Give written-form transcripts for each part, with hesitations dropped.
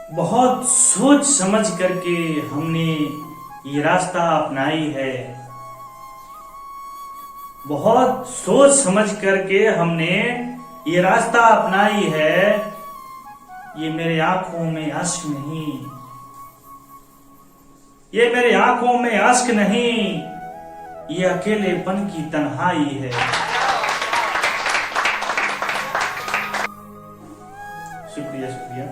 बहुत सोच समझ करके हमने ये रास्ता अपनाई है। बहुत सोच समझ करके हमने ये रास्ता अपनाई है। ये मेरे आंखों में अश्क नहीं, ये मेरे आंखों में अश्क नहीं, ये अकेलेपन की तन्हाई है। शुक्रिया शुक्रिया।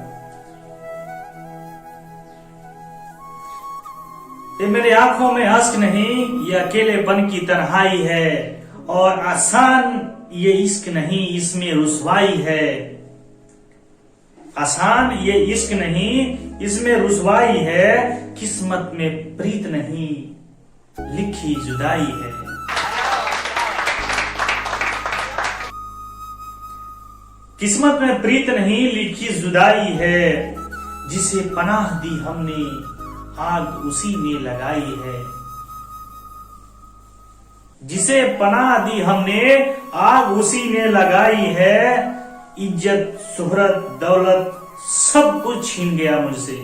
ये मेरे आंखों में अश्क नहीं, ये अकेलेपन की तन्हाई है। और आसान ये इश्क नहीं, इसमें रुसवाई है। आसान ये इश्क नहीं, इसमें रुसवाई है। किस्मत में प्रीत नहीं, लिखी जुदाई है। किस्मत में प्रीत नहीं, लिखी जुदाई है। जिसे पनाह दी हमने, आग उसी ने लगाई है। जिसे पनाह दी हमने, आग उसी ने लगाई है। इज्जत शोहरत दौलत सब कुछ छीन गया मुझसे।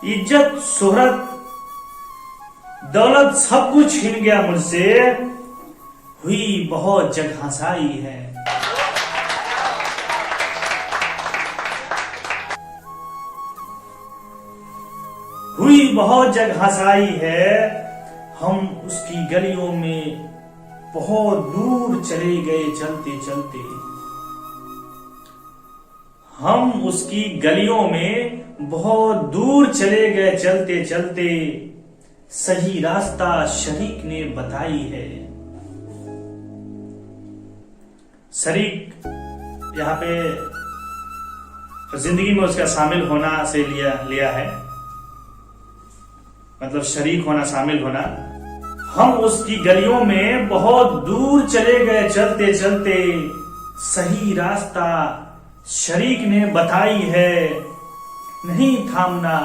इज्जत शोहरत दौलत सब कुछ छीन गया मुझसे। हुई बहुत जग हंसाई है। हुई बहुत जग हंसाई है। हम उसकी गलियों में बहुत दूर चले गए चलते चलते। हम उसकी गलियों में बहुत दूर चले गए चलते चलते। सही रास्ता शरीक ने बताई है। शरीक यहाँ पे जिंदगी में उसका शामिल होना से लिया है, मतलब शरीक होना, शामिल होना। हम उसकी गलियों में बहुत दूर चले गए चलते चलते। सही रास्ता शरीक ने बताई है। नहीं थामना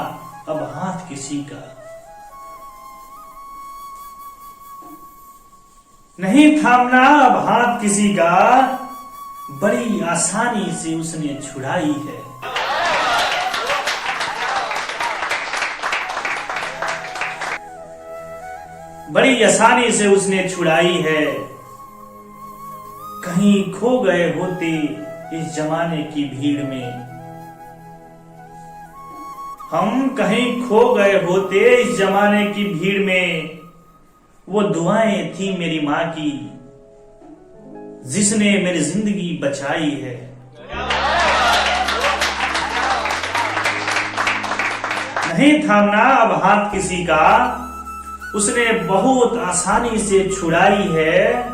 अब हाथ किसी का, नहीं थामना अब हाथ किसी का। बड़ी आसानी से उसने छुड़ाई है। बड़ी आसानी से उसने छुड़ाई है। कहीं खो गए होते इस जमाने की भीड़ में। हम कहीं खो गए होते इस जमाने की भीड़ में। वो दुआएं थी मेरी मां की, जिसने मेरी जिंदगी बचाई है। नहीं थामना अब हाथ किसी का, उसने बहुत आसानी से छुड़ाई है।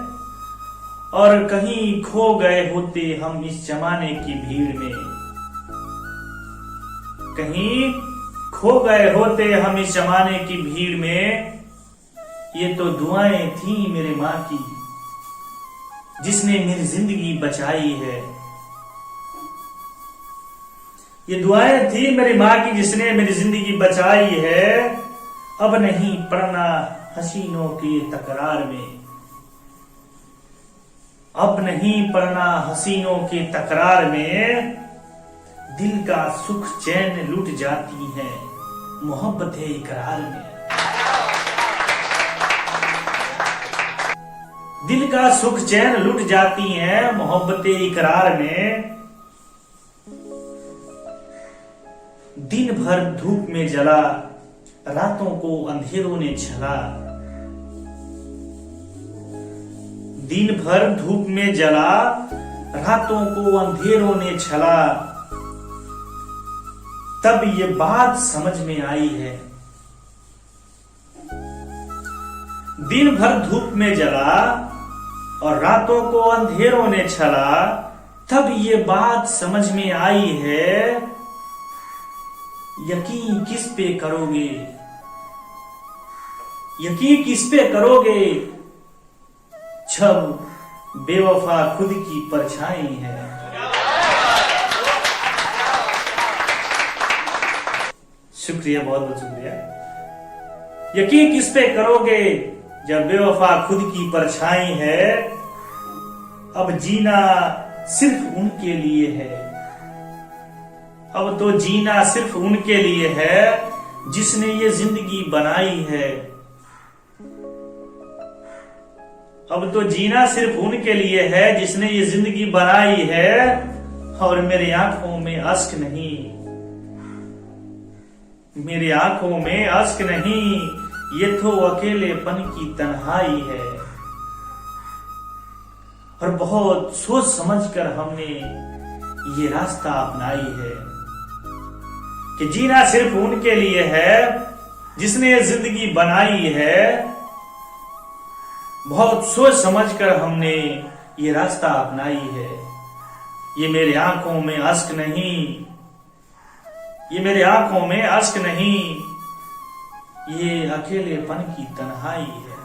और कहीं खो गए होते हम इस जमाने की भीड़ में। कहीं खो गए होते हम इस जमाने की भीड़ में। ये तो दुआएं थी मेरे मां की, जिसने मेरी जिंदगी बचाई है। ये दुआएं थी मेरी मां की, जिसने मेरी जिंदगी बचाई है। अब नहीं पड़ना हसीनों के तकरार में। अब नहीं पड़ना हसीनों के तकरार में। दिल का सुख चैन लुट जाती है मोहब्बतें इकरार में। दिल का सुख चैन लुट जाती हैं मोहब्बतें इकरार में। दिन भर धूप में जला, रातों को अंधेरों ने छला। दिन भर धूप में जला, रातों को अंधेरों ने छला। तब ये बात समझ में आई है। दिन भर धूप में जला और रातों को अंधेरों ने छला। तब ये बात समझ में आई है। यकीन किस पे करोगे, यकीन किस पे करोगे, जब बेवफा खुद की परछाई है। शुक्रिया, बहुत बहुत शुक्रिया। यकीन किस पे करोगे जब बेवफा खुद की परछाई है। अब जीना सिर्फ उनके लिए है, अब तो जीना सिर्फ उनके लिए है जिसने ये जिंदगी बनाई है। अब तो जीना सिर्फ उनके लिए है जिसने ये जिंदगी बनाई है। और मेरी आंखों में अश्क नहीं, मेरी आंखों में अश्क नहीं, ये तो अकेलेपन की तन्हाई है। और बहुत सोच समझकर हमने ये रास्ता अपनाई है कि जीना सिर्फ उनके लिए है जिसने ये जिंदगी बनाई है। बहुत सोच समझकर हमने ये रास्ता अपनाई है। ये मेरी आंखों में अश्क नहीं, ये मेरी आंखों में अश्क नहीं, ये अकेलेपन की तन्हाई है।